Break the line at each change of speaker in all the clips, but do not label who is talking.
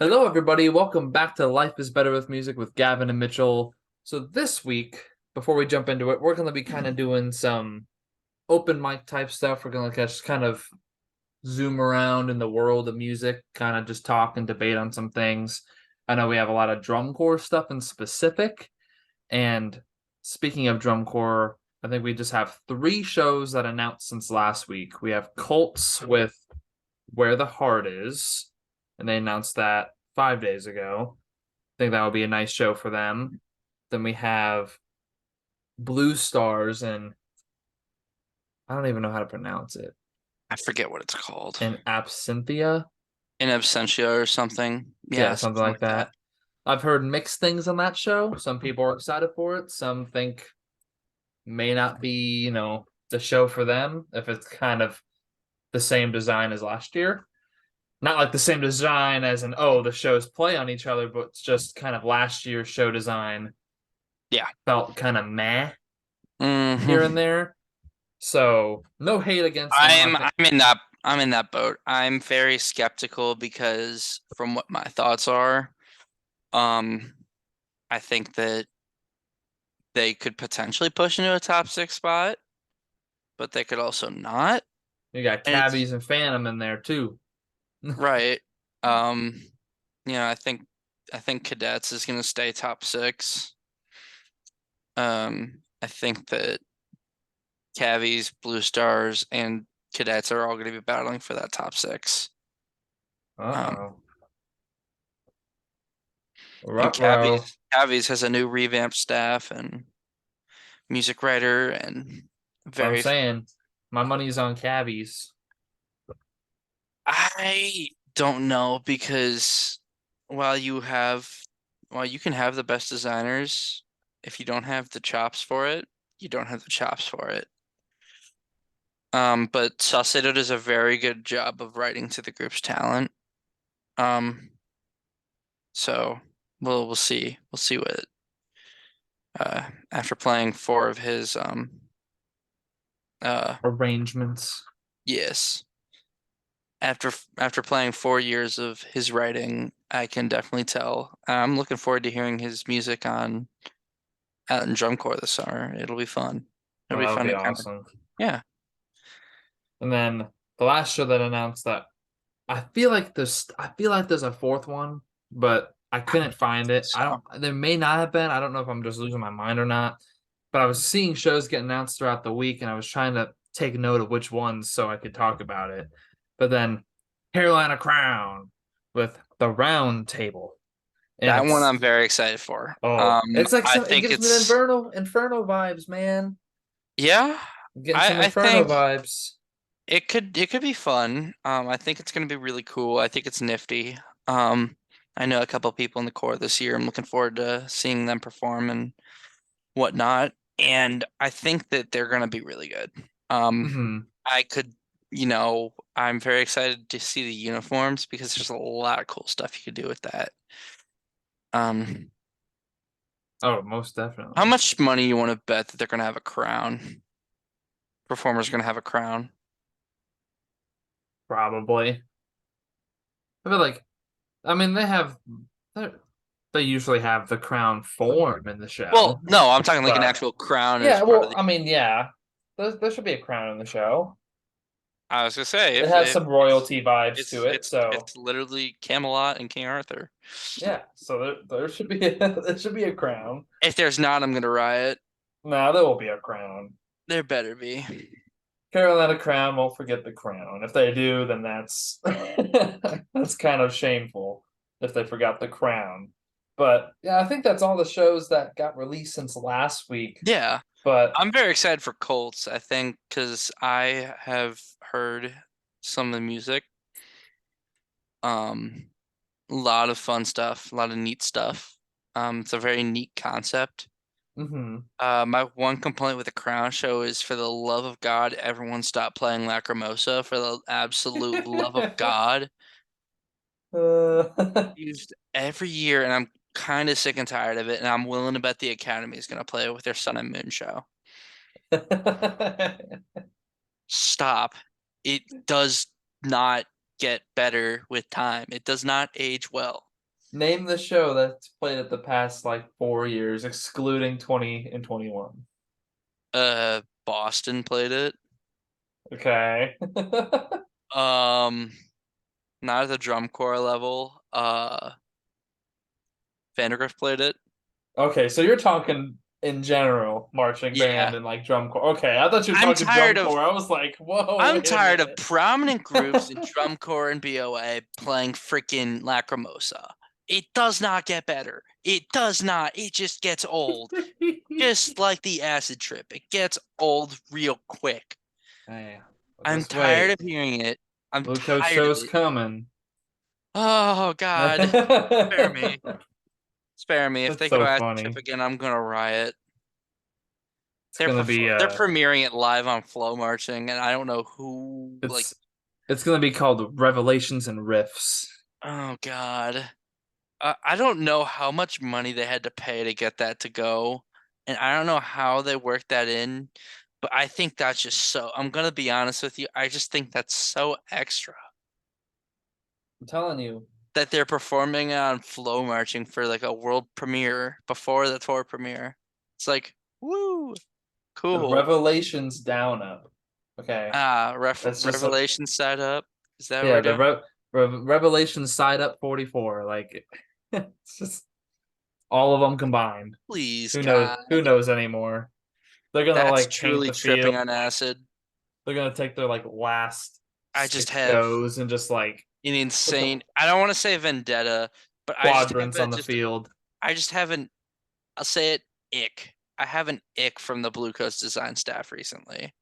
Hello, everybody. Welcome back to Life is Better with Music with Gavin and Mitchell. So, this week, before we jump into it, we're going to be kind of doing some open mic type stuff. We're going to just kind of zoom around in the world of music, kind of just talk and debate on some things. I know we have a lot of drum corps stuff in specific. And speaking of drum corps, I think we just have three shows that announced since last week. We have Colts with Where the Heart Is, and they announced that 5 days ago. I think that would be a nice show for them. Then we have Blue Stars and I don't even know how to pronounce it.
I forget what it's called.
And Absenthia.
In absentia or something.
Yeah,
Yeah,
something
something
like
like that.
that. I've heard mixed things on that show. Some people are excited for it. Some think may not be, the show for them if it's kind of the same design as last year. Not like the same design as in, oh, the shows play on each other, but it's just kind of last year's show design
Yeah.
felt kind of meh here and
hmm
there. So no hate against them. I
I'm
think
I'm in that boat. I'm very skeptical because from what my thoughts are, um, I think that they could potentially push into a top six spot, but they could also not.
you got
And it's
Cabbies and Phantom in there too.
right. Um, I think Cadets is gonna stay top six. I think that Cavies, Blue Stars, and Cadets are all going to be battling for that top six. Um,
Uh-oh.
and
Ruh-roh.
Cavies has a new revamped staff and music writer and
What I'm
very.
saying. My money's on Cabbies.
I don't know because while you have, while you can have the best designers, if you don't have the chops for it, you don't have the chops for it. But Saucedo does a very good job of writing to the group's talent. Um, so we'll see. We'll see what after playing four of his uh
Arrangements.
yes. After playing 4 years of his writing, I can definitely tell. I'm looking forward to hearing his music on out in drum corps this summer. It'll be fun.
Oh,
It'll be
that would
fun
be
to kind of
awesome.
yeah.
And then the last show that announced that I feel like there's a fourth one, but I couldn't find it. I
So
don't there may not have been. I don't know if I'm just losing my mind or not. But I was seeing shows get announced throughout the week and I was trying to take note of which ones so I could talk about it. But then Carolina Crown with the Round Table. And
that one I'm very excited for.
it's like
I
some it
think
gives me the
it's
Inferno vibes, man.
yeah.
I'm getting some
I
Inferno
think
vibes.
it could be fun. I think it's going to be really cool. I think it's nifty. Um, I know a couple people in the core this year. I'm looking forward to seeing them perform and whatnot. And I think that they're going to be really good.
Hmm.
I could, I'm very excited to see the uniforms because there's a lot of cool stuff you could do with that. Um,
Oh, most
how
definitely.
much money you want to bet that they're going to have a crown? Performer's going to have a crown.
Probably. I feel like I mean they they usually have the crown form in the
Well,
show.
no, I'm talking like an
But
actual crown as
yeah,
part of
well,
the.
I mean, yeah. There should be a crown in the show.
I was gonna say
It
if
has
if
some royalty vibes to
it's
it,
it's
so
it's literally Camelot and King Arthur.
yeah. So there should be there should be a crown.
If there's not, I'm gonna riot.
No, there will be a crown.
There better be.
Carolina Crown won't forget the crown. If they do, then that's that's kind of shameful if they forgot the crown. But yeah, I think that's all the shows that got released since last week.
Yeah,
But
I'm very excited for Colts. I think because I have heard some of the music. Um, a lot of fun stuff, a lot of neat stuff. It's a very neat concept.
mhm.
My one complaint with the Crown Show is for the love of God, everyone stop playing Lacrimosa for the absolute love of God.
uh,
Used every year, and I'm kind of sick and tired of it, and I'm willing to bet the Academy is going to play it with their Sun and Moon show. Stop. It does not get better with time. It does not age well.
Name the show that's played it the past like 4 years, excluding 20 and 21.
Boston played it.
Okay.
Um, Not at the drum corps level. Vandergrift played it.
Okay, so you're talking in general marching band
Yeah.
and like drum corps. Okay, I thought you were
I'm
talking
tired
drum
of
corps. I was like, whoa,
I'm
wait a
tired of
minute.
prominent groups in drum corps and BOA playing freaking Lacrimosa. It does not get better. It does not. It just gets old. Just like the acid trip. It gets old real quick.
Hey,
I'm
just
tired
wait.
of hearing it. I'm
Blue coat
tired of
show's
it.
coming.
Oh God. Spare me. Spare me. If
That's
they go
so
acid trip
funny.
again, I'm gonna riot.
It's gonna be
They're premiering it live on Flow Marching, and I don't know who like.
it's it's gonna be called Revelations and Riffs.
Oh God. I don't know how much money they had to pay to get that to go, and I don't know how they worked that in, but I think that's just so. I'm gonna be honest with you. I just think that's so extra
I'm telling you,
that they're performing on Flow Marching for like a world premiere before the tour premiere. It's like, woo,
the
cool.
Revelations down up. Okay, that's just a
Revelation side up. Is that what
yeah.
we're
The
doing?
Revelations side up 44. Like it's just all of them combined.
Please,
Who knows?
God.
Who knows anymore? They're gonna
That's
like paint
truly
the field.
tripping on acid.
They're gonna take their like last
I just
6
have
shows and just like
an
put the
insane. I don't want to say vendetta, but
quadrants on the field.
I just have an. I'll say it. Ick. I have an ick from the Blue Coast design staff recently.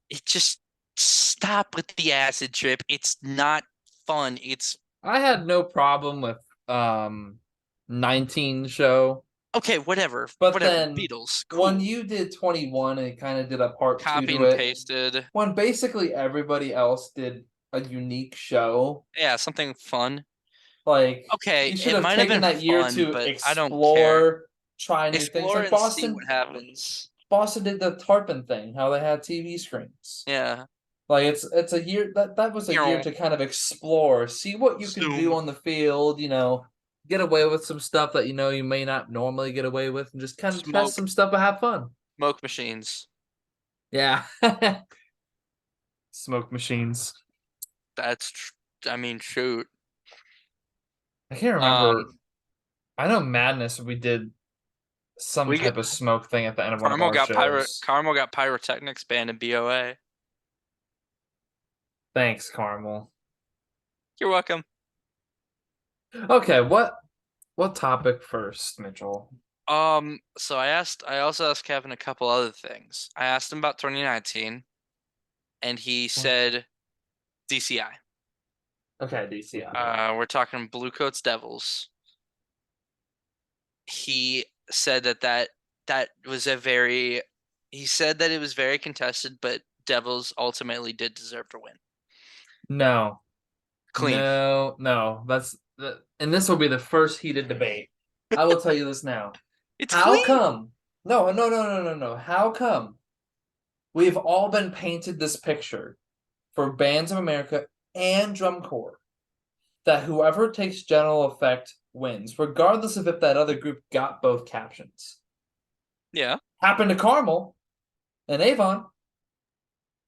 It just stop with the acid trip. It's not fun. It's
I had no problem with 19 show,
okay. Whatever.
but
Whatever.
then
Beatles.
when
Cool.
you did 21 and it kind of did a part two
Copy
to
and
it,
pasted.
when basically everybody else did a unique show,
Yeah, something fun.
like
Okay,
you should
it
have
might have
taken
been
that year
fun,
to
but I don't care.
explore, try new things.
Explore
Like
and see what happens.
Boston did the Tarpon thing, how they had TV screens.
Yeah.
Like it's a year that was a
You
year
know,
to kind of explore, see what you can do
Zoom.
on the field, get away with some stuff that you may not normally get away with, and just kind of test
Smoke.
some stuff and have fun.
Smoke machines.
Yeah. Smoke machines.
I mean, shoot.
I can't remember.
Um,
I know Madness we did some
we get
type of smoke thing at the end of one of our shows.
Carmel got pyrotechnics banned in BOA.
Thanks, Carmel.
You're welcome.
Okay, what topic first, Mitchell?
So I also asked Kevin a couple other things. I asked him about 2019, and he said DCI.
Okay, DCI.
We're talking Bluecoats Devils. He said that was a very he said that it was very contested, but Devils ultimately did deserve to win.
No.
Clean.
No, no. And this will be the first heated debate. I will tell you this now.
It's
How
clean.
come? No, no, no, no, no, no. How come we've all been painted this picture for Bands of America and Drum Corps that whoever takes general effect wins, regardless of if that other group got both captions?
Yeah.
Happened to Carmel and Avon.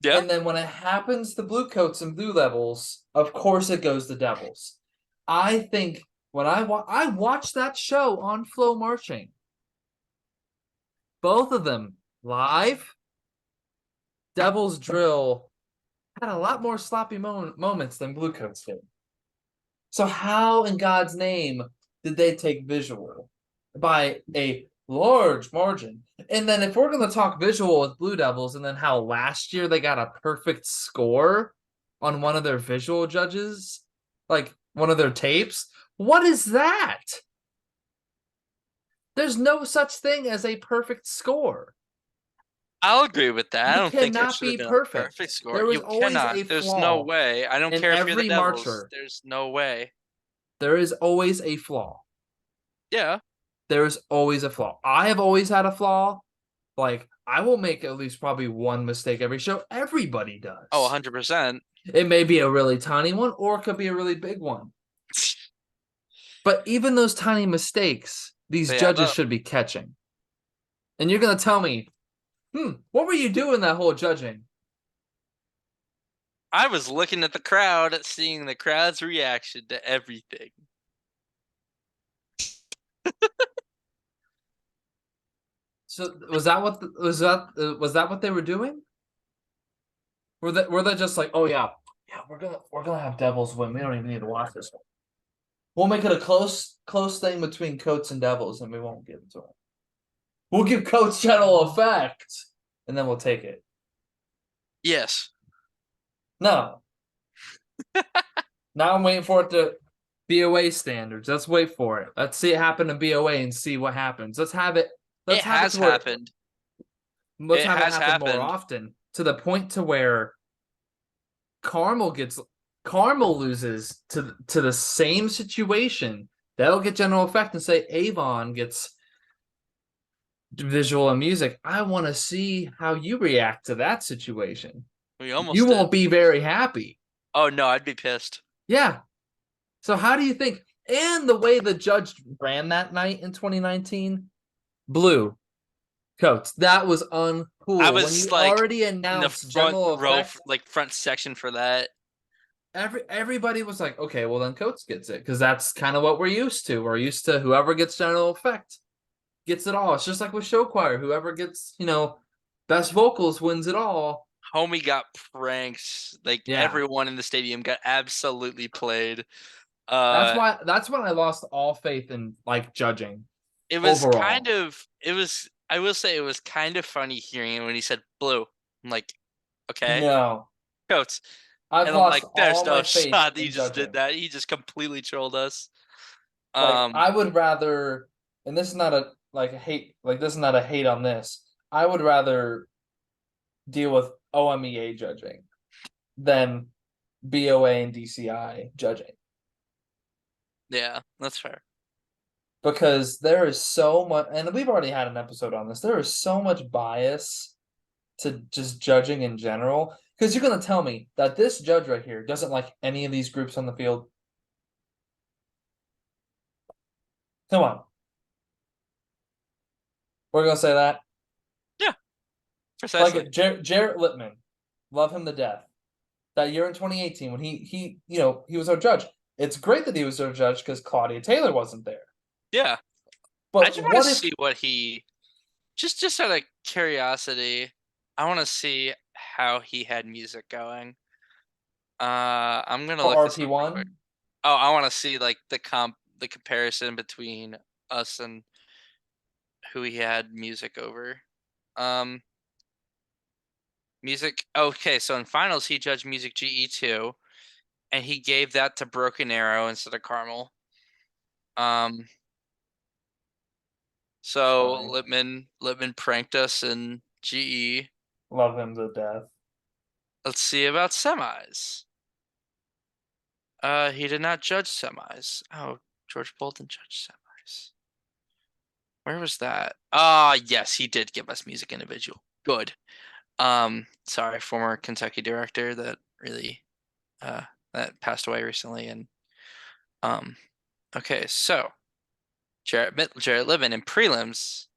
Yeah.
And then when it happens to Blue Coats and Blue Levels, of course it goes to Devils. I think when I watched that show on Flow Marching, both of them live, Devils Drill had a lot more sloppy moments than Blue Coats did. So how in God's name did they take visual by a large margin? And then if we're going to talk visual with Blue Devils and then how last year they got a perfect score on one of their visual judges, like one of their tapes, what is that? There's no such thing as a perfect score.
I'll agree with that. I
You
don't think there
cannot
should have
be
been a
perfect.
perfect score.
There was
You
always
cannot.
a
There's no
flaw
way. I don't
in
care if you're the
every
Devils.
marcher.
There's no way.
There is always a flaw.
Yeah.
There is always a flaw. I have always had a flaw. Like, I will make at least probably one mistake every show. Everybody
Oh,
does.
100%.
It may be a really tiny one or it could be a really big one. But even those tiny mistakes, these
They add
judges
up.
should be catching. And you're gonna tell me, what were you doing that whole judging?
I was looking at the crowd, seeing the crowd's reaction to everything.
So was that what they were doing? Were they just like, oh yeah, we're gonna have Devils win. We don't even need to watch this one. We'll make it a close thing between Coats and Devils, and we won't give it to them. We'll give Coats general effect, and then we'll take it.
Yes.
No, now I'm waiting for it to BOA standards. Let's wait for it. Let's see it happen in BOA and see what happens. Let's have it.
It
Let's have it
has
to where.
happened.
Let's
It
have it
has
happen more
happened.
often to the point to where Carmel gets Carmel loses to the same situation. That'll get general effect and say Avon gets visual and music. I want to see how you react to that situation.
We
You
almost did.
won't be very happy.
Oh no, I'd be pissed.
Yeah. So how do you think? And the way the judge ran that night in 2019, blue Coats. That was
I
uncool. When
was
you
like
already
in the
announced
front
general
row,
effect,
like front section for that.
everybody was like, okay, well then Coates gets it because that's kind of what we're used to. We're used to whoever gets general effect gets it all. It's just like with show choir, whoever gets best vocals wins it all.
Homie got pranked. Like
Yeah,
everyone in the stadium got absolutely played.
that's
Uh,
why that's when I lost all faith in like judging
it was kind
overall.
of it was I will say it was kind of funny hearing it when he said blue. I'm like, okay,
No,
Coates.
I've
And I'm
lost
like, there's
all
no
my faith
shot that he
in
just did
judging.
that. He just completely trolled us.
Like
Um,
I would rather, and this is not a like a hate, like this is not a hate on this. I would rather deal with OMEA judging than BOA and DCI judging
yeah, that's fair.
because there is so much, and we've already had an episode on this. There is so much bias to just judging in general. Because you're gonna tell me that this judge right here doesn't like any of these groups on the field. Come on, we're gonna say that.
Yeah, precisely.
Like Jarrett Littman, love him to death. That year in 2018 when he was our judge. It's great that he was our judge because Claudia Taylor wasn't there.
Yeah, I
But
just want to
what if
see what he just out of curiosity. I want to see how he had music going. I'm gonna
for
look this up real quick.
RP1?
Oh, I want to see like the comparison between us and who he had music over. Um, music. Okay, so in finals he judged music GE2, and he gave that to Broken Arrow instead of Carmel. Um, so
Funny.
Lippman pranked us in GE.
Love him to death.
Let's see about semis. He did not judge semis. Oh, George Bolton judged semis. Where was that? Ah, yes, he did give us music individual. Good. Sorry, former Kentucky director that really uh that passed away recently. And um okay, so Jarrett Libbin in prelims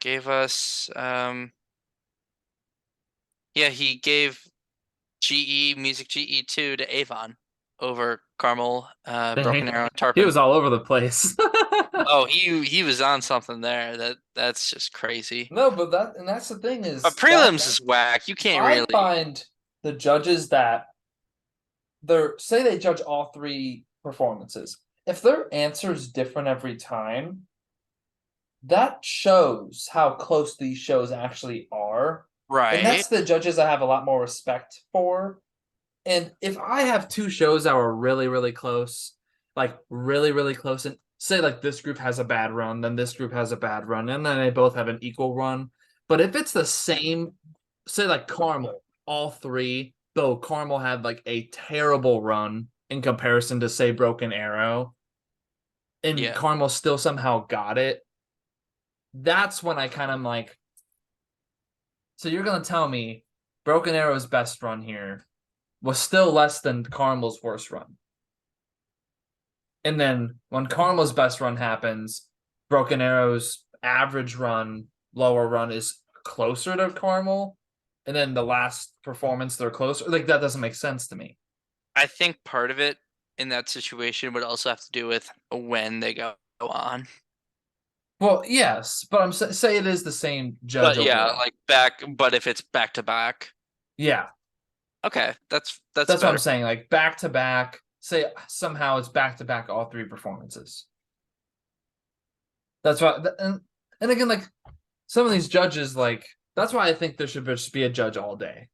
gave us yeah, he gave GE Music GE2 to Avon over Carmel, Broken
Dang.
Arrow, and
He
Tarpon.
was all over the place.
Oh, he was on something there. That's just crazy.
No, but that's the thing
But
is that
prelims is whack. You can't
I
really.
find the judges that say they judge all three performances. If their answer is different every time, that shows how close these shows actually are. And
Right.
that's the judges I have a lot more respect for. And if I have two shows that are really, really close, like really, really close, and say like this group has a bad run, then this group has a bad run, and then they both have an equal run. But if it's the same, say like Carmel, all three, though Carmel had like a terrible run in comparison to say Broken Arrow, and
Yeah.
Carmel still somehow got it, that's when I kind of like, so you're gonna tell me Broken Arrow's best run here was still less than Carmel's worst run. And then when Karma's best run happens, Broken Arrow's average run, lower run is closer to Carmel. And then the last performance, they're closer. Like, that doesn't make sense to me.
I think part of it in that situation would also have to do with when they go on.
Well, yes, but say it is the same judge
But yeah,
overall.
like back, but if it's back to back,
Yeah,
okay, that's
that's what I'm
better.
saying. Like back to back, say somehow it's back to back all three performances. That's why, and again, like some of these judges, like that's why I think there should just be a judge all day.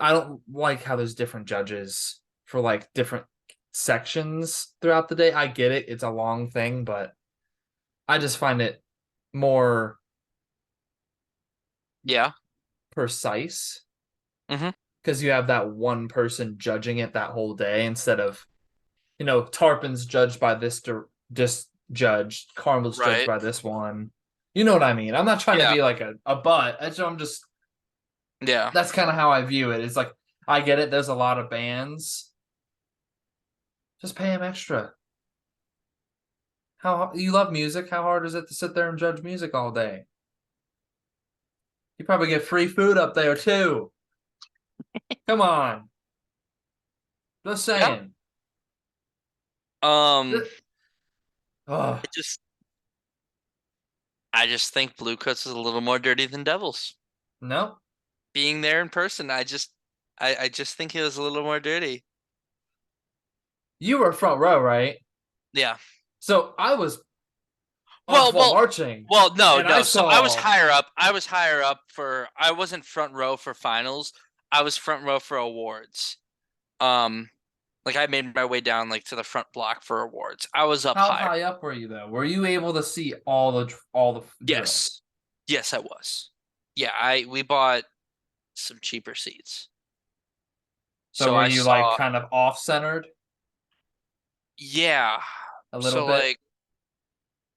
I don't like how there's different judges for like different sections throughout the day. I get it; it's a long thing, but I just find it more
Yeah.
precise
Mm-hmm.
because you have that one person judging it that whole day instead of Tarpon's judged by this judge, Carmel's judged
Right.
by this one. You know what I mean? I'm not trying to
Yeah.
be like a butt. I'm just
Yeah.
that's kind of how I view it. It's like I get it. There's a lot of bands. Just pay them extra. How you love music? How hard is it to sit there and judge music all day? You probably get free food up there too. Come on, just
Yeah.
saying.
Um,
Oh
it just I just think Blue Coats is a little more dirty than Devils.
no,
Being there in person, I just think it was a little more dirty.
you were front row, right?
Yeah.
So I was on
Well,
floor
well,
marching,
well, no,
and I
no. So I was
saw
higher up. I was higher up for I wasn't front row for finals. I was front row for awards. Um, like I made my way down like to the front block for awards. I was up
how
higher.
high up were you though? Were you able to see all the drill?
Yes. Yes, I was. Yeah, I we bought some cheaper seats.
So
So
were
I
you like
saw,
kind of off centered
yeah.
a little
So
bit?
like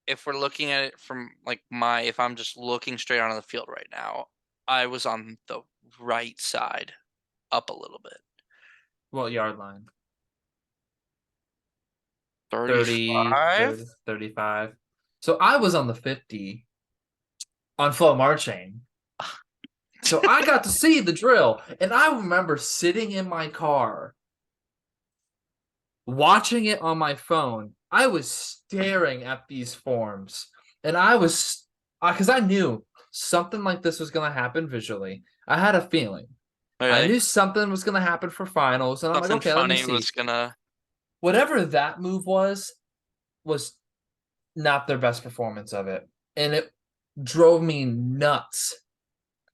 if we're looking at it from like my if I'm just looking straight onto the field right now, I was on the right side up a little bit.
What yard line? 30,
35?
30, 35. So I was on the 50 on flow marching. So I got to see the drill. And I remember sitting in my car watching it on my phone. I was staring at these forms. And I was because I knew something like this was going to happen visually. I had a feeling. I
Really?
knew something was going to happen for finals. And I'm like,
Something
okay, let me
funny
see.
was gonna
Whatever that move was not their best performance of it. And it drove me nuts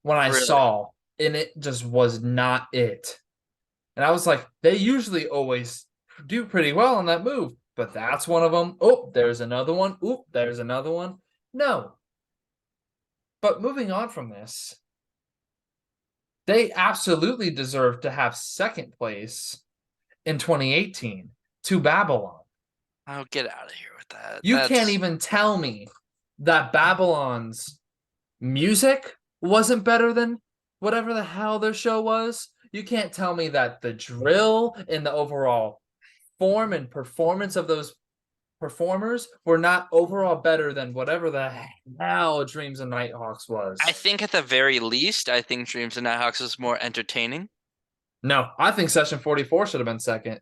when I
really.
saw, and it just was not it. And I was like, they usually always do pretty well on that move, but that's one of them. Oh, there's another one. Oop, there's another one. No. But moving on from this, they absolutely deserve to have second place in 2018 to Babylon.
I'll get out of here with that.
You can't
That's
even tell me that Babylon's music wasn't better than whatever the hell their show was. You can't tell me that the drill and the overall form and performance of those performers were not overall better than whatever the hell Dreams and Nighthawks
I
was.
think at the very least, I think Dreams and Nighthawks is more entertaining.
No, I think Session 44 should have been second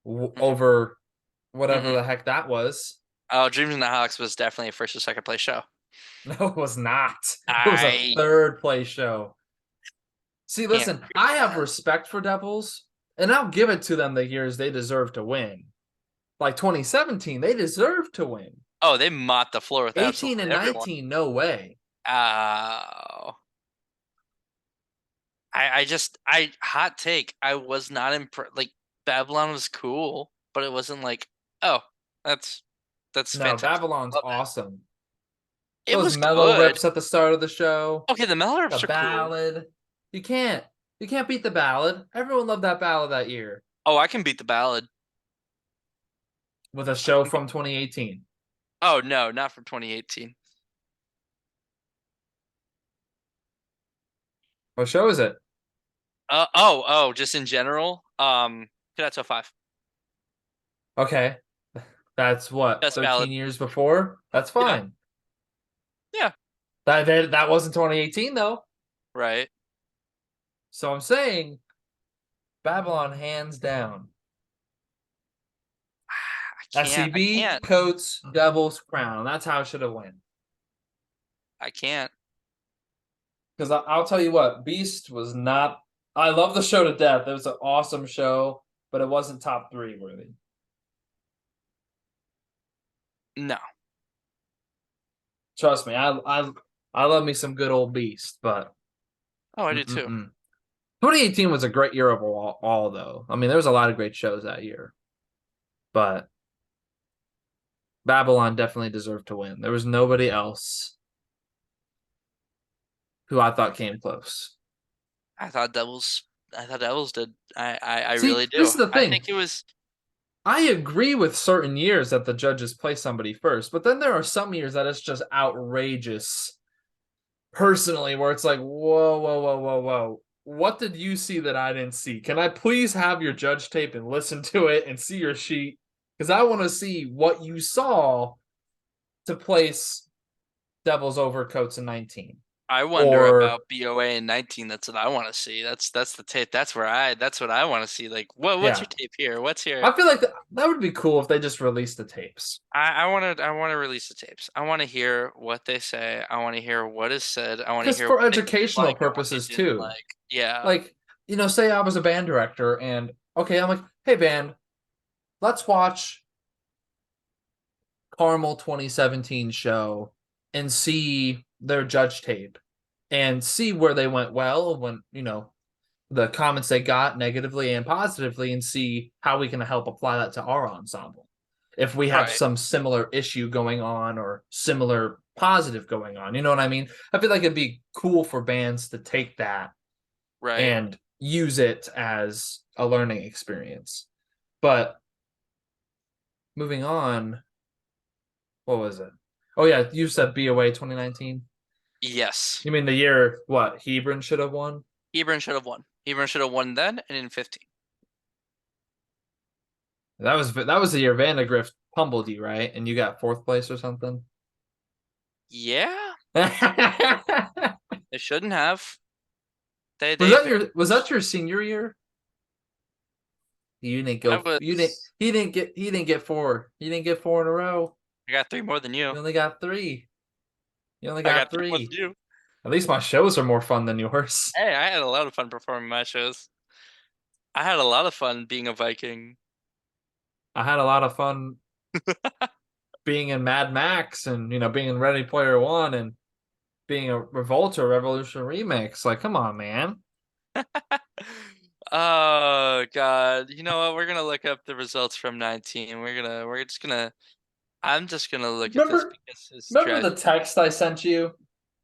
Mm,
over whatever
mm-mm.
the heck that was.
Oh, Dreams and Nighthawks was definitely a first or second place show.
No, it was not. It was a
I
third place show. See,
can't
listen,
agree
I
with
have
that.
respect for Devils, and I'll give it to them the years they deserve to win. Like 2017, they deserve to win.
Oh, they mopped the floor with
18
absolutely
and
everyone.
19, no way.
Oh, I hot take. I was not impressed. Like Babylon was cool, but it wasn't like, oh, that's that's
No,
fantastic.
Babylon's
Love it.
awesome.
It
Those
was
mellow
good.
rips at the start of the show,
Okay, the
the
Mellorips are cool.
ballad. You can't. You can't beat the ballad. Everyone loved that ballad that year
Oh, I can beat the ballad.
with a
I
show
can beat.
from 2018.
Oh no, not from 2018.
What show is it?
Just in general. Cadet 5.
Okay. That's what,
That's
13
valid.
years before? That's
Yeah.
fine.
Yeah.
That wasn't 2018 though.
Right.
So I'm saying Babylon hands down.
I can't. I
SCB,
can't.
Coates, Devils, Crown. That's how it should have went.
I can't.
Because I'll tell you what, Beast was not. I love the show to death. It was an awesome show, but it wasn't top three worthy.
No.
Trust me, I love me some good old Beast, but
Oh, I do too.
mm-mm-mm. 2018 was a great year overall, though. I mean, there was a lot of great shows that year, but Babylon definitely deserved to win. There was nobody else who I thought came close.
I thought Devils. I thought Devils did. I
See,
really
this
do.
is the
I
thing.
think it was.
I agree with certain years that the judges play somebody first, but then there are some years that it's just outrageous personally, where it's like, whoa, whoa, whoa, whoa, whoa. What did you see that I didn't see? Can I please have your judge tape and listen to it and see your sheet? Because I want to see what you saw to place Devils overcoats in 19.
I wonder
Or,
about BOA in 19. That's what I want to see. That's the tape. That's what I want to see. Like, what's
yeah,
your tape here? What's your?
I feel like that would be cool if they just released the tapes.
I want to release the tapes. I want to hear what they say. I want to hear what is said. I want to
Because
hear
for
what they
educational
like and what they
purposes,
didn't
too.
like. Yeah.
Like, say I was a band director and, okay, I'm like, hey, band, let's watch Carmel 2017 show and see their judge tape and see where they went well when, the comments they got negatively and positively and see how we can help apply that to our ensemble. If we have
Right.
some similar issue going on or similar positive going on, you know what I mean? I feel like it'd be cool for bands to take that
Right.
and use it as a learning experience. But moving on, what was it? Oh yeah, you said BOA 2019.
Yes.
You mean the year what Hebron should have won?
Hebron should have won. Hebron should have won then and in 15.
That was the year Vandegrift pummeled you, right? And you got fourth place or something.
Yeah.
was
They shouldn't have. They
that
very
your was that
much.
your senior year? You didn't
I
go. You didn't.
was.
He didn't get four. He didn't get four in a row.
I got three more than you.
You only got three. You only
I
got
got three more than
three.
you.
At least my shows are more fun than yours.
Hey, I had a lot of fun performing my shows. I had a lot of fun being a Viking.
I had a lot of fun being in Mad Max and being in Ready Player One and being a Revolta Revolution remix. Like, come on, man.
Oh God. You know what? We're gonna look up the results from 19. I'm just gonna look at this
Remember,
because this
remember
drives
the
me.
text I sent you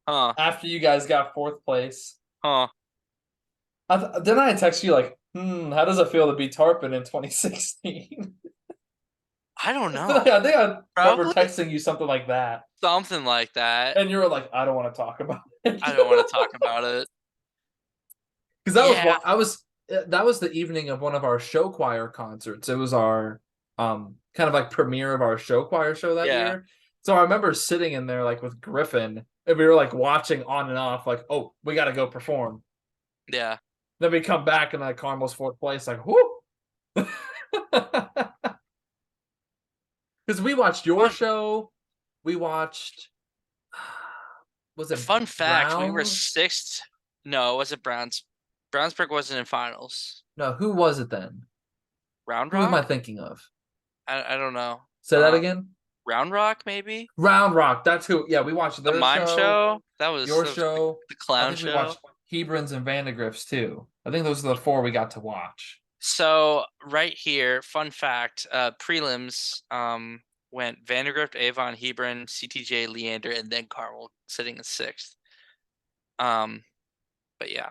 Huh.
after you guys got fourth place?
Huh.
Didn't I text you like, how does it feel to be Tarpon in 2016?
I don't know.
I think I remember
Probably
texting you something like that,
something like that.
and you were like, I don't want to talk about it.
I don't want to talk about it.
Because that was
Yeah.
what I was. That was the evening of one of our show choir concerts. It was our kind of like premiere of our show choir show that
Yeah.
year. So I remember sitting in there like with Griffin, and we were like watching on and off, like, oh, we got to go perform.
Yeah.
Then we come back and like Carmel's fourth place, like, whoo. Because we watched your
Fun
show, we watched, was it
fun fact, we were
Browns?
sixth. No, it wasn't Browns. Brownsburg wasn't in finals.
No, who was it then?
Round
Who am I
Rock?
thinking of?
I don't know.
Say that again.
Round Rock maybe?
Round Rock. That's who. Yeah, we watched
The
their
mime
show,
show?
your
That was
show.
the
I
clown
think we
show.
watched Hebrons and Vandegrift's too. I think those are the four we got to watch.
So right here, fun fact, prelims went Vandergrift, Avon, Hebron, CTJ, Leander, and then Carmel sitting in sixth. Um, but yeah,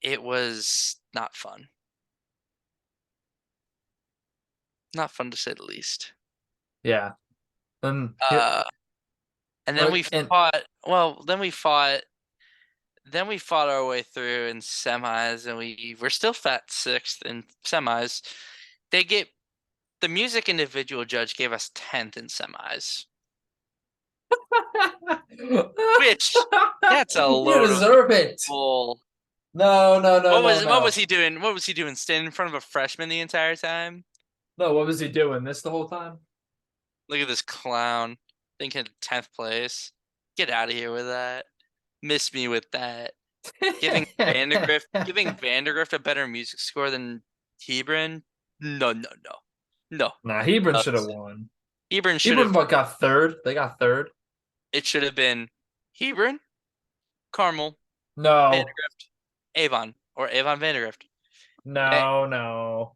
it was not fun. Not fun to say the least.
Yeah. And yeah,
Uh, and then we
and
fought. Well, then we fought our way through in semis, and we're still fat sixth in semis. They get The music individual judge gave us 10th in semis, which that's a
You
load of
deserve it.
bull.
No, no, no, no,
What was
no.
he doing? What was he doing? Standing in front of a freshman the entire time?
No, what was he doing this the whole time?
Look at this clown thinking 10th place. Get out of here with that. Miss me with that. Giving Vandergrift a better music score than Hebron? No, no, no. No.
Nah, Hebron
Uh,
should have won.
Hebron should
Hebron
have
what got third? They got third.
it should have been Hebron, Carmel,
No,
Vandergrift, Avon, or Avon Vandergrift.
no, no, no.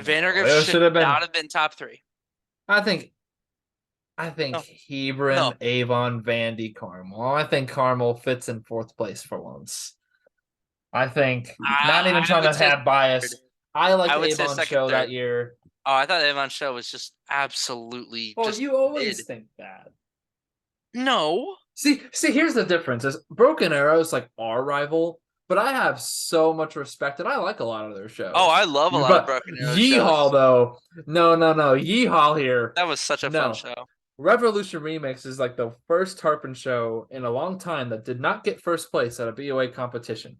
Vandergrift
It
should
should have been.
not have been top three.
I think. I think
No,
Hebron,
no.
Avon, Vandy, Carmel. I think Carmel fits in fourth place for once. I think not even
I
trying
would
to
say
have
third.
bias. I liked
I would say
Avon's
second,
show that
third.
year.
Oh, I thought Avon's show was just absolutely
Well,
just
you always
mid.
think that.
No.
See, here's the difference: is Broken Arrow is like our rival, but I have so much respect, and I like a lot of their
Oh,
shows.
I love a lot of
But
Broken Arrow
Yeehaw,
shows.
though, no, no, no, Yeehaw here,
That was such a fun
no.
show.
Revolution Remix is like the first Tarpon show in a long time that did not get first place at a BOA competition.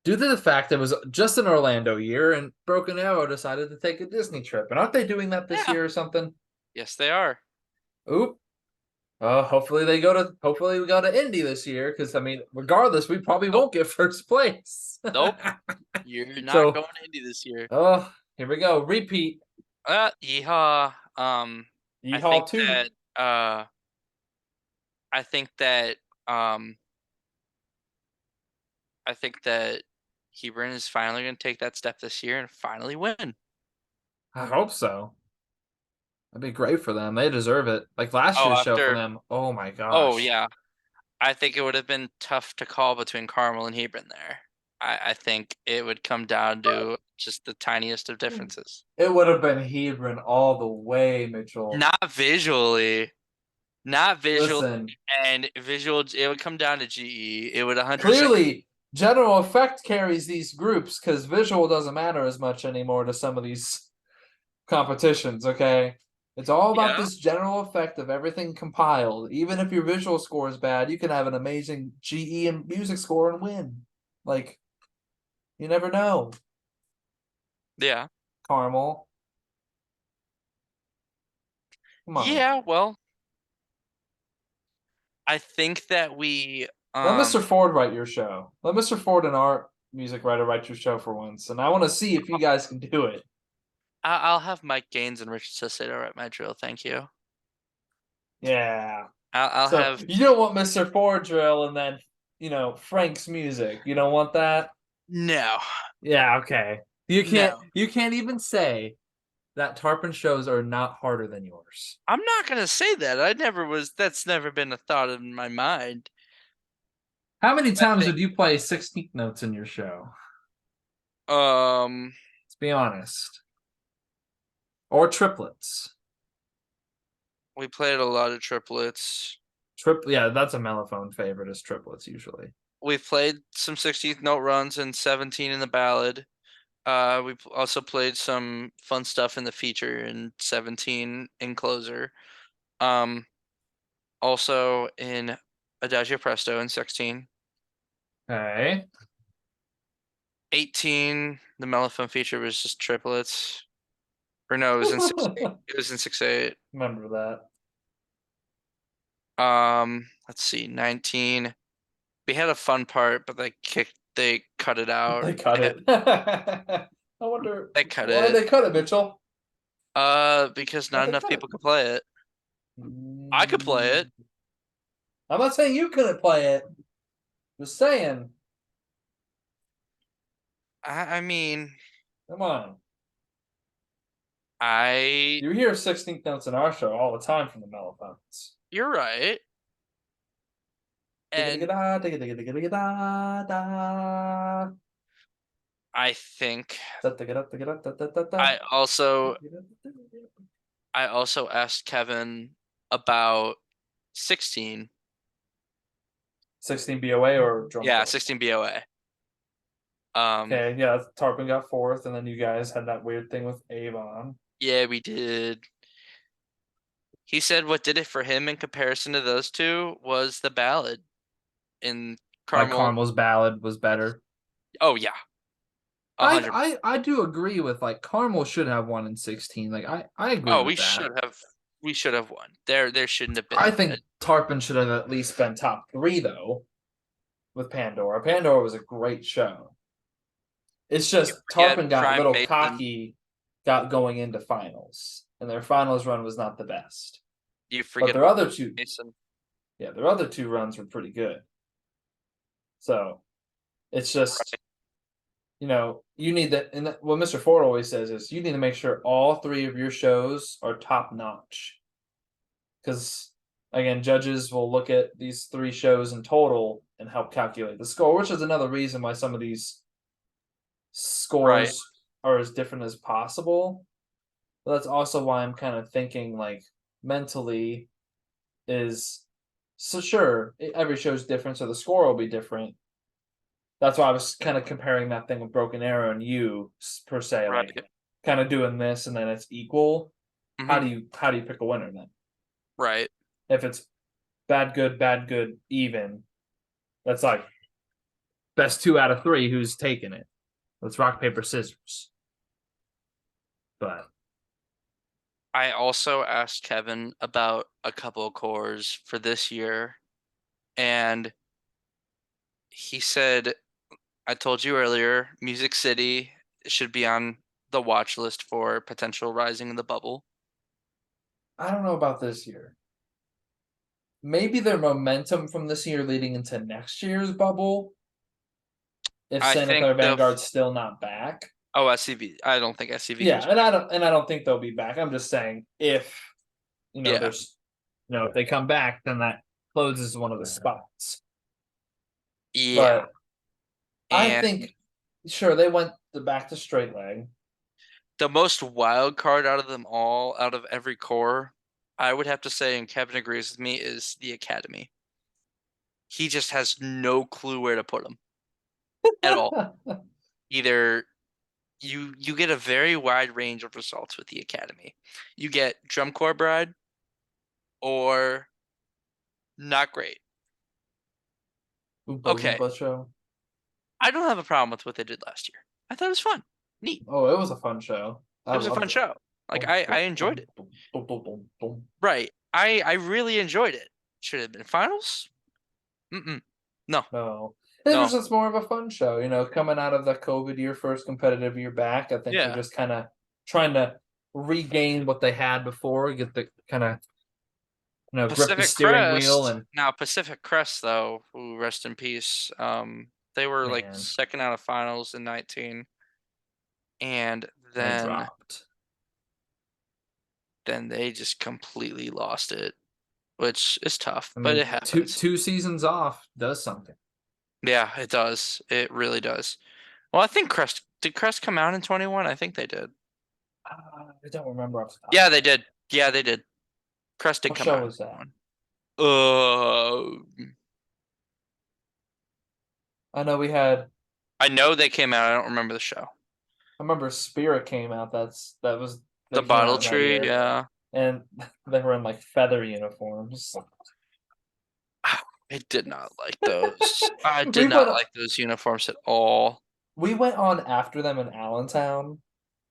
Due to the fact it was just an Orlando year and Broken Arrow decided to take a Disney trip. And aren't they doing that this
Yeah.
year or something?
Yes, they are.
Oop. Hopefully we go to Indy this year because I mean, regardless, we probably
Nope.
won't get first place.
Nope. You're not
So,
going into this year.
here we go. Repeat.
Yeehaw. I
Yeehaw
think
2.
that uh I think that um I think that Hebron is finally gonna take that step this year and finally win.
I hope so. That'd be great for them. They deserve it. Like last
Oh,
year's show for
after
them. Oh my
oh
gosh.
yeah. I think it would have been tough to call between Carmel and Hebron there. I think it would come down to just the tiniest of differences.
It would have been Hebron all the way, Mitchell.
Not visually. Not visual
Listen,
and visual. It would come down to GE. It would 100%.
clearly general effect carries these groups because visual doesn't matter as much anymore to some of these competitions, okay? It's all about
Yeah.
this general effect of everything compiled. Even if your visual score is bad, you can have an amazing GE and music score and win. Like, you never know,
Yeah.
Carmel. Come on.
Yeah. Well, I think that we.
Let Mr. Ford write your show. Let Mr. Ford and our music writer write your show for once. And I want to see if you guys can do it.
I'll have Mike Gaines and Richard Sisseto write my drill. Thank you.
Yeah.
I'll
So
have
you don't want Mr. Ford drill and then, Frank's music. You don't want that?
no,
Yeah, okay.
no.
You can't even say that Tarpon shows are not harder than yours.
I'm not gonna say that. I never was. That's never been a thought in my mind.
How many
I
times
think.
would you play 16th notes in your show?
Um,
Let's be honest. Or triplets.
we played a lot of triplets.
Yeah, that's a mellophone favorite is triplets usually.
We played some 16th note runs and 17 in the ballad. Also played some fun stuff in the feature and 17 in closer. Um, Also in Adagio Presto in 16.
Okay.
18, the mellophone feature was just triplets. Or no, it was in 6-8. It was in 6-8.
Remember that.
Let's see, 19. We had a fun part, but they cut it out.
They cut it. I wonder
They cut
why
it.
they cut it, Mitchell.
Because
Why'd
not
they
enough
cut it?
people could play it. I could play it.
I'm not saying you couldn't play it. Just saying.
I mean,
Come on.
I
You hear 16th notes in our show all the time from the mellophones.
you're right. And I think I also I also asked Kevin about 16.
16 BOA or drum
Yeah,
corps?
16 BOA.
Okay, yeah, Tarpon got fourth, and then you guys had that weird thing with Avon.
Yeah, we did. He said what did it for him in comparison to those two was the ballad in
Like
Caramel.
Caramel's ballad was better.
Oh yeah, a
I
hundred.
I I do agree with like Caramel should have won in 16. Like I agree
Oh,
with that.
we should have won. There shouldn't have
I
been.
think Tarpon should have at least been top three though with Pandora. Pandora was a great show. It's
You
just
forget
Tarpon got a
Prime
little
Mason.
cocky, got going into finals, and their finals run was not the best.
You
But
forget
their other two,
Mason.
yeah, their other two runs were pretty good. So it's just
Right.
you need that. And what Mr. Ford always says is you need to make sure all three of your shows are top notch. Because again, judges will look at these three shows in total and help calculate the score, which is another reason why some of these
Right.
scores are as different as possible. But that's also why I'm kind of thinking like mentally is so sure every show is different, so the score will be different. That's why I was kind of comparing that thing with Broken Arrow and you per se, like
Right.
kind of doing this and then it's equal.
Hmm.
How do you pick a winner then?
Right.
If it's bad, good, even, that's like best two out of three. Who's taking it? Let's rock paper scissors. But
I also asked Kevin about a couple of cores for this year, and he said, I told you earlier, Music City should be on the watch list for potential rising in the bubble.
I don't know about this year. Maybe their momentum from this year leading into next year's bubble. If
I
Santa
think
Clara
the
Vanguard's still not back,
SCV. I don't think SCV
yeah,
comes back.
and I don't think they'll be back. I'm just saying if
Yeah,
there's if they come back, then that closes one of the spots.
yeah.
But I
And
think sure they went back to straight leg.
the most wild card out of them all, out of every core, I would have to say, and Kevin agrees with me, is the Academy. He just has no clue where to put him at all. Either you get a very wide range of results with the Academy. You get Drum Corps Bride or not great.
Oompa
Okay,
Loompa show.
I don't have a problem with what they did last year. I thought it was fun, neat.
Oh, it was a fun show. I
It was a fun
loved it.
show. Like
Boom,
I
boom,
enjoyed
boom,
it.
boom, boom, boom, boom, boom.
Right. I really enjoyed it. Should it have been finals? Mm-mm. No,
No, it was
no.
just more of a fun show. Coming out of the COVID year, first competitive year back. I think they're
Yeah.
just kind of trying to regain what they had before, get the kind of grip the
Pacific
steering wheel,
Crest.
and
Now Pacific Crest though, who rest in peace. They were like
man,
second out of finals in 19, and
they
then
dropped.
they just completely lost it, which is tough,
I
but
mean,
it
two
happens.
two seasons off does something.
Yeah, it does. It really does. Well, I think Crest come out in 21? I think they did.
I don't remember off the top of
Yeah,
my
they
head.
did. Yeah, they did. Crest did
What
come
show
out in
was that?
21. Uh,
I know we had.
I know they came out. I don't remember the show.
I remember Spirit came out. They
The
came
Bottle
out in that
Tree,
year,
yeah.
and they were in like feather uniforms.
I did not like those. I
we
did
went
not like those uniforms at all.
we went on after them in Allentown,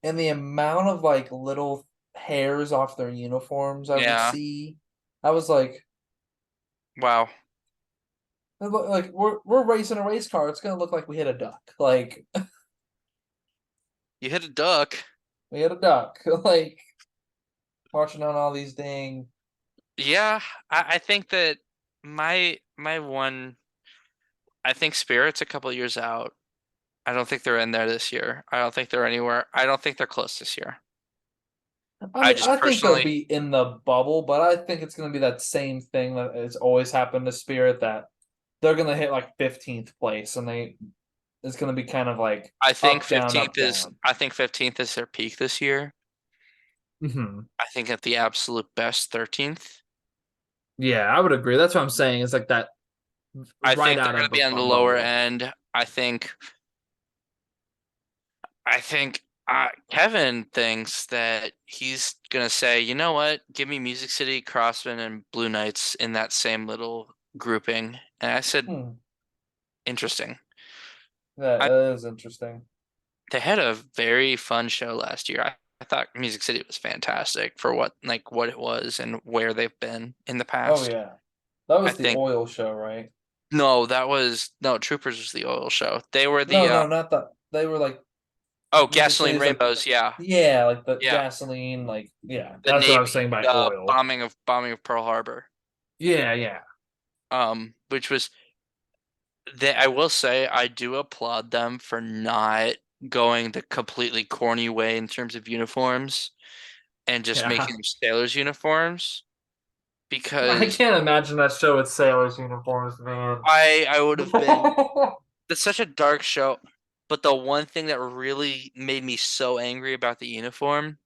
and the amount of like little hairs off their uniforms I would
Yeah.
see, I was
Wow.
like we're racing a race car. It's gonna look like we hit a duck. Like
You hit a duck.
we hit a duck. Like marching on all these dang.
Yeah, I think that my one I think Spirit's a couple years out. I don't think they're in there this year. I don't think they're anywhere. I don't think they're close this year.
I
I
mean,
just
I think they'll
personally
be in the bubble, but I think it's gonna be that same thing that has always happened to Spirit that they're gonna hit like 15th place, and it's gonna be kind of like up, down, up, down.
I think 15th is their peak this year.
Hmm.
I think at the absolute best 13th.
Yeah, I would agree. That's what I'm saying. It's like that
I
right
think they're
out
going
of
to
the
be on the lower
bubble.
end. I think I think Kevin thinks that he's gonna say, you know what? Give me Music City, Crossman, and Blue Knights in that same little grouping. And I said,
Hmm.
interesting.
That
I,
is interesting.
they had a very fun show last year. I thought Music City was fantastic for what it was and where they've been in the
Oh
past.
yeah, that
I
was the
think
oil show, right?
no, that was no Troopers was the oil show. They were
No,
the
no, not that. They were like
oh
Music City
Gasoline
is like,
Rainbows, yeah.
yeah, like the
Yeah.
gasoline, like yeah.
The
That's what I was
Navy
saying by oil.
bombing of Pearl Harbor.
Yeah, yeah,
Which was I will say I do applaud them for not going the completely corny way in terms of uniforms and just
yeah.
making them sailors uniforms
I
because
can't imagine that show with sailors' uniforms, man.
I would have been that's such a dark show. But the one thing that really made me so angry about the uniform,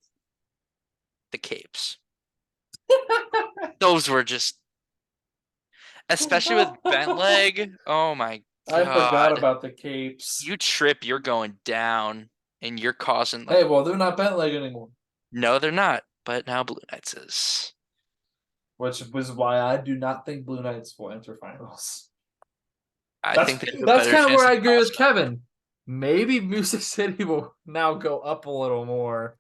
the capes. Those were just especially with bent leg. Oh my
I forgot
God.
about the capes.
You trip, you're going down and you're causing
Hey,
like
well, they're not bent leg anymore,
no, they're not. But now Blue Knights is.
which was why I do not think Blue Knights will enter finals.
I
That's
think they have a
that's
better
kind of where
chance
I
than
agree with
Boston.
Kevin. Maybe Music City will now go up a little more,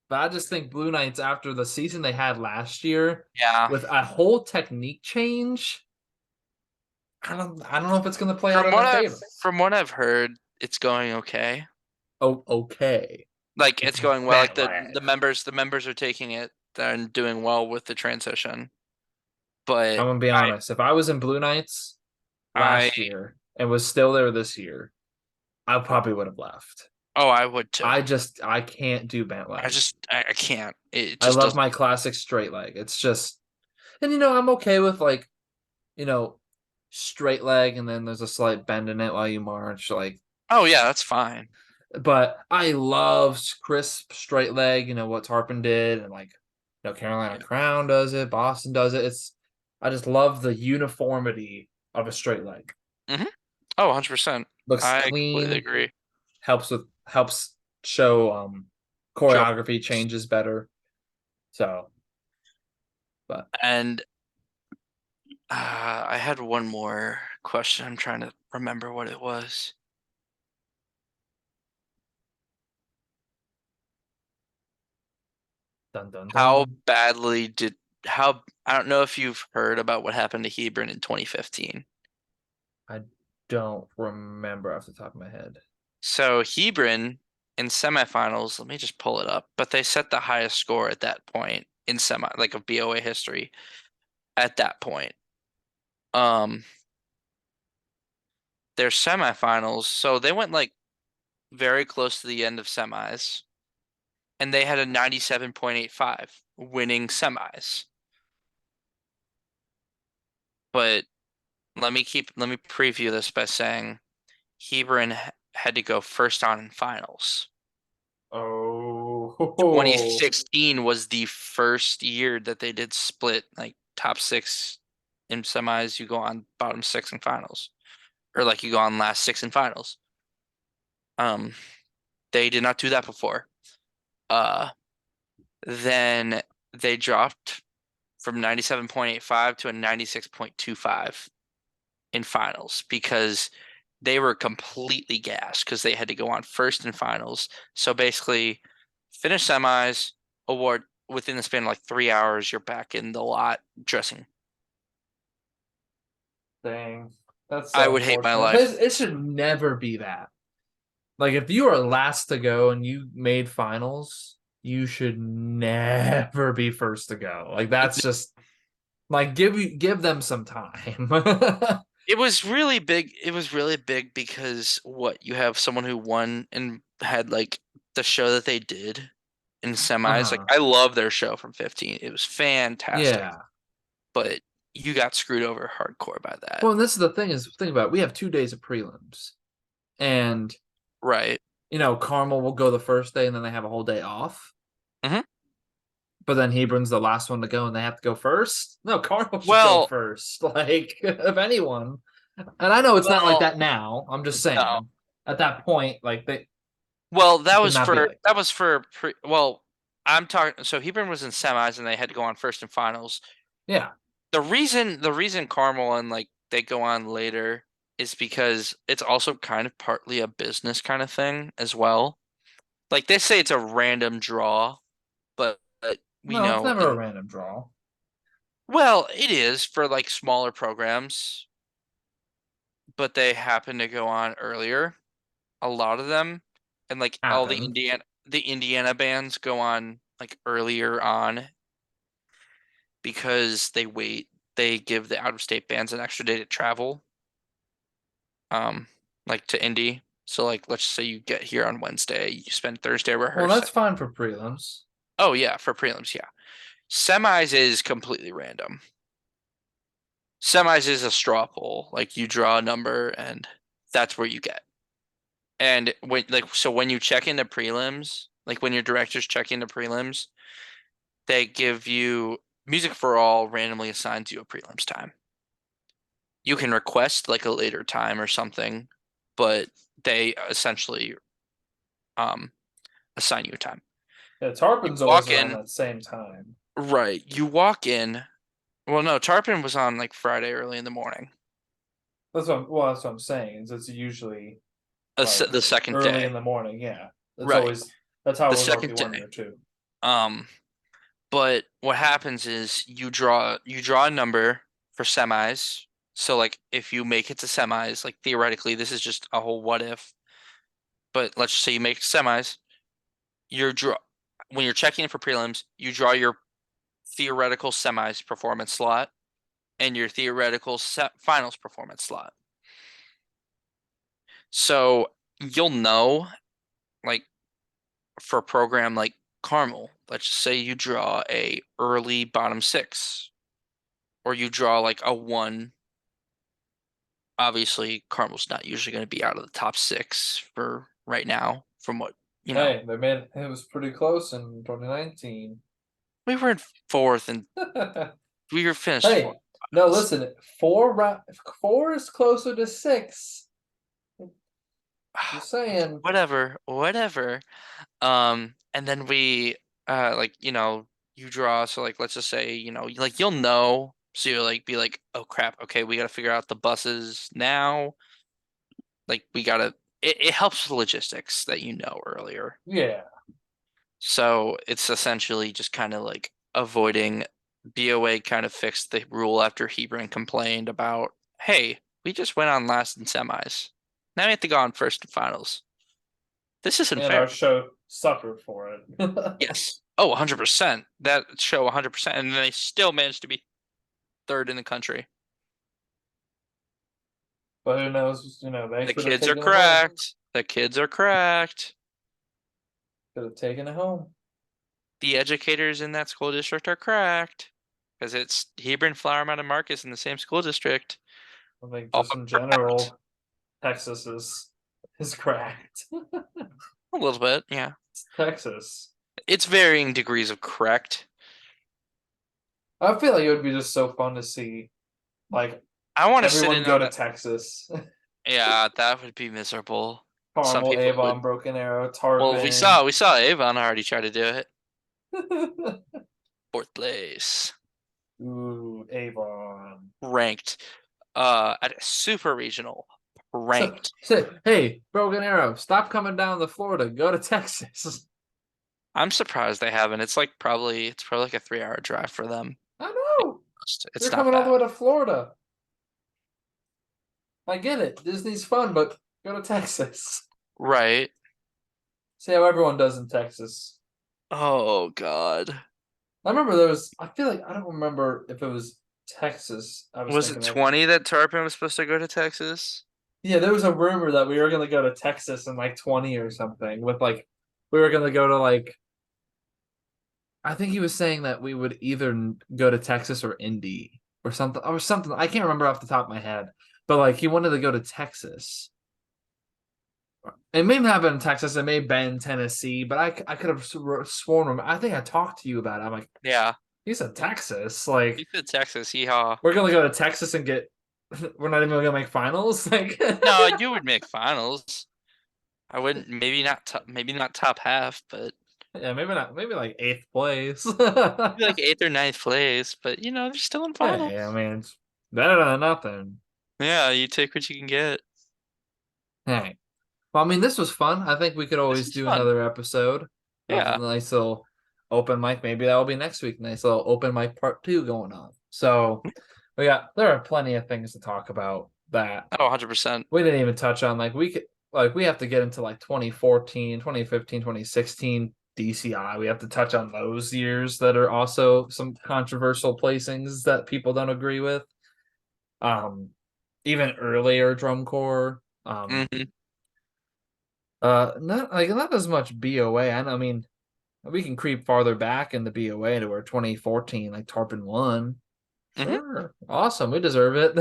but I just think Blue Knights after the season they had last year
Yeah.
with a whole technique change, I don't know if it's going to play out in their favor.
From what I've heard, it's going okay.
Oh, okay.
Like
It's
it's going well. Like
bent leg.
the members are taking it and doing well with the transition. But
I'm gonna be honest. If I was in Blue Knights
I
last year and was still there this year, I probably would have left.
oh I would too.
I can't do bent leg.
I can't. It
I
just
love
doesn't.
my classic straight leg. It's just and I'm okay with like, you know, straight leg and then there's a slight bend in it while you march. Like
Oh yeah, that's fine.
but I love crisp straight leg, what Tarpon did and like Carolina
Yeah.
Crown does it, Boston does it. It's I just love the uniformity of a straight leg.
Hmm. Oh, 100%.
Looks
I completely
clean,
agree.
helps show
Show
choreography changes better. So, but
and I had one more question. I'm trying to remember what it was.
dun dun
How
dun.
badly did how I don't know if you've heard about what happened to Hebron in 2015.
I don't remember off the top of my head.
So Hebron in semifinals, let me just pull it up, but they set the highest score at that point in like of BOA history at that point. Um, their semifinals, so they went like very close to the end of semis, and they had a 97.85 winning semis. But let me preview this by saying Hebron had to go first on in finals.
Oh,
2016 was the first year that they did split like top six in semis. You go on bottom six in finals, or like you go on last six in finals. Um, they did not do that before. Uh, then they dropped from 97.85 to a 96.25 in finals because they were completely gassed because they had to go on first in finals. So basically, finish semis, award within the span of like 3 hours, you're back in the lot dressing.
dang. That's
I
so
would hate my
unfortunate.
life.
It should never be that. Like if you are last to go and you made finals, you should never be first to go. Like that's just like give them some time.
It was really big. It was really big because what you have someone who won and had like the show that they did in semis. Like
Uh-huh.
I love their show from 15. It was fantastic,
Yeah.
but you got screwed over hardcore by that.
Well, and this is the thing is think about it. We have 2 days of prelims. And
Right.
Carmel will go the first day and then they have a whole day off.
Hmm.
But then Hebron's the last one to go and they have to go first. No, Carmel should go
Well,
first. Like, if anyone. And I know it's not like
well,
that now. I'm just
no.
saying. At that point, like
Well, that
Should
was
not be
for
like that.
well, I'm talking so Hebron was in semis and they had to go on first and finals.
Yeah,
The reason Carmel and like they go on later is because it's also kind of partly a business kind of thing as well. Like they say it's a random draw, but we
no, it's
know
never a
in
random draw.
well, it is for like smaller programs, but they happen to go on earlier, a lot of them, and like all
Happen.
the Indiana bands go on like earlier on because they give the out of state bands an extra day to travel, um, like to Indy. So like let's say you get here on Wednesday, you spend Thursday
Well,
rehearsing.
that's fine for prelims.
Oh yeah, for prelims, yeah. Semis is completely random. Semis is a straw poll. Like you draw a number and that's where you get. And when you check into prelims, like when your directors check into prelims, they give you Music for All randomly assigns you a prelims time. You can request like a later time or something, but they essentially um assign you a time.
Yeah,
You
Tarpon's always
walk
around
in,
that same time.
right? You walk in. Well, no, Tarpon was on like Friday early in the morning,
That's what I'm saying. Is it's usually like
the second
early
day,
in the morning. Yeah,
right?
that's how
The
it was
second
already one
day.
year too.
Um, But what happens is you draw a number for semis. So like if you make it to semis, like theoretically, this is just a whole what if. But let's just say you make semis, you're draw when you're checking in for prelims, you draw your theoretical semis performance slot and your theoretical finals performance slot. So you'll know, like for a program like Carmel, let's just say you draw a early bottom six, or you draw like a one. Obviously, Cardinals not usually going to be out of the top six for right now, from what you know.
Hey, they made it was pretty close in 2019.
We were in fourth and we were finished fourth.
Hey, no, listen, four is closer to six. Just saying.
Whatever, whatever. And then we like, you draw, so like let's just say, like you'll know. So you'll like be like, oh crap, okay, we gotta figure out the buses now. Like we gotta it helps with logistics that you know earlier.
Yeah,
So it's essentially just kind of like avoiding BOA kind of fixed the rule after Hebron complained about, hey, we just went on last in semis. Now we have to go on first and finals. This isn't
and our
fair.
show suffered for it.
Yes. Oh, 100%. That show 100%. And they still managed to be third in the country.
But who knows? They
The
could have
kids are
taken it home.
cracked. The kids are cracked.
Could have taken it home.
The educators in that school district are cracked. Because it's Hebron, Flower Mound, and Marcus in the same school district.
I think
All
just in
cracked.
general, Texas is cracked.
A little bit, yeah.
It's Texas.
It's varying degrees of correct.
I feel like it would be just so fun to see like
I want to sit
everyone
in
go
on
to
a,
Texas.
yeah, that would be miserable. Some
Carmel,
people would.
Avon, Broken Arrow,
Well, we
Tarpon.
saw we saw Avon already try to do it. Fourth place.
Ooh, Avon.
Ranked. At a super regional.
So
Ranked.
say, hey, Broken Arrow, stop coming down to Florida. Go to Texas.
I'm surprised they haven't. It's probably like a 3 hour drive for them.
I know.
It's
You're
not
coming all the
bad.
way to Florida. I get it. Disney's fun, but go to Texas.
Right.
See how everyone does in Texas.
Oh God.
I remember there was. I feel like I don't remember if it was Texas. I was
Was it
thinking of.
20 that Tarpon was supposed to go to Texas?
Yeah, there was a rumor that we were gonna go to Texas in like 20 or something. With like, we were gonna go to like. I think he was saying that we would either go to Texas or Indy or something or something. I can't remember off the top of my head, but like he wanted to go to Texas. It may not have been Texas. It may have been Tennessee, but I could have sworn. I think I talked to you about it. I'm like,
Yeah.
he said Texas.
He
Like
said Texas. Yeehaw.
we're gonna go to Texas and get. We're not even gonna make finals. Like
No, you would make finals. I wouldn't, maybe not top half, but
Yeah, maybe not. Maybe like eighth place.
maybe like eighth or ninth place. But they're still in
Hey, I
finals.
mean, it's better than nothing.
Yeah, you take what you can get.
Hey, well, I mean, this was fun. I think we could
This
always
is
do
fun.
another episode of a
Yeah.
nice little open mic. Maybe that'll be next week. Nice little open mic part two going on. So, but yeah, there are plenty of things to talk about that
Oh, 100%.
we didn't even touch on. Like we have to get into like 2014, 2015, 2016 DCI. We have to touch on those years that are also some controversial placings that people don't agree with. Um, even earlier drum corps.
Hmm.
Not as much BOA. I mean, we can creep farther back in the BOA to where 2014, like Tarpon won.
Hmm.
Sure, awesome, we deserve it.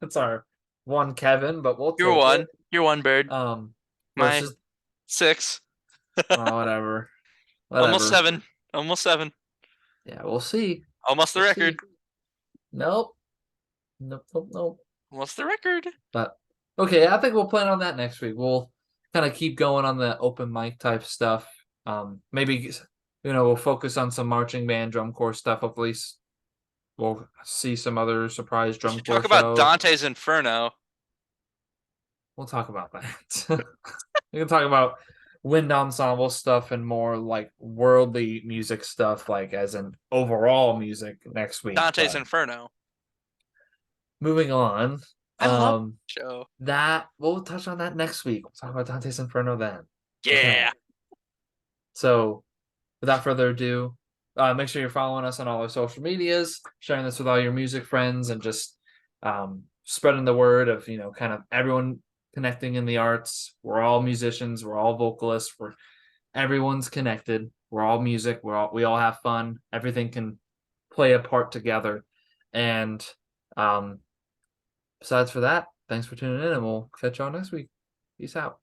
It's our one Kevin, but we'll
You're
take it.
one. You're one bird. My
Versus
six.
whatever,
Almost
whatever.
seven. Almost seven.
Yeah, we'll see.
Almost the
We'll see.
record.
Nope, nope, nope, nope.
Almost the record.
But okay, I think we'll plan on that next week. We'll kind of keep going on the open mic type stuff. Maybe we'll focus on some marching band drum corps stuff. Hopefully, we'll see some other surprise
We
drum
should
corps
talk about
shows.
Dante's Inferno.
We'll talk about that. We can talk about wind ensemble stuff and more like worldly music stuff, like as in overall music next week.
Dante's
But
Inferno.
moving on,
I love
um,
the show.
that we'll touch on that next week. We'll talk about Dante's Inferno then. Okay.
Yeah.
So without further ado, make sure you're following us on all our social medias, sharing this with all your music friends, and just spreading the word of kind of everyone connecting in the arts. We're all musicians. We're all vocalists. Everyone's connected. We're all music. We all have fun. Everything can play a part together. And um, besides for that, thanks for tuning in, and we'll catch y'all next week. Peace out.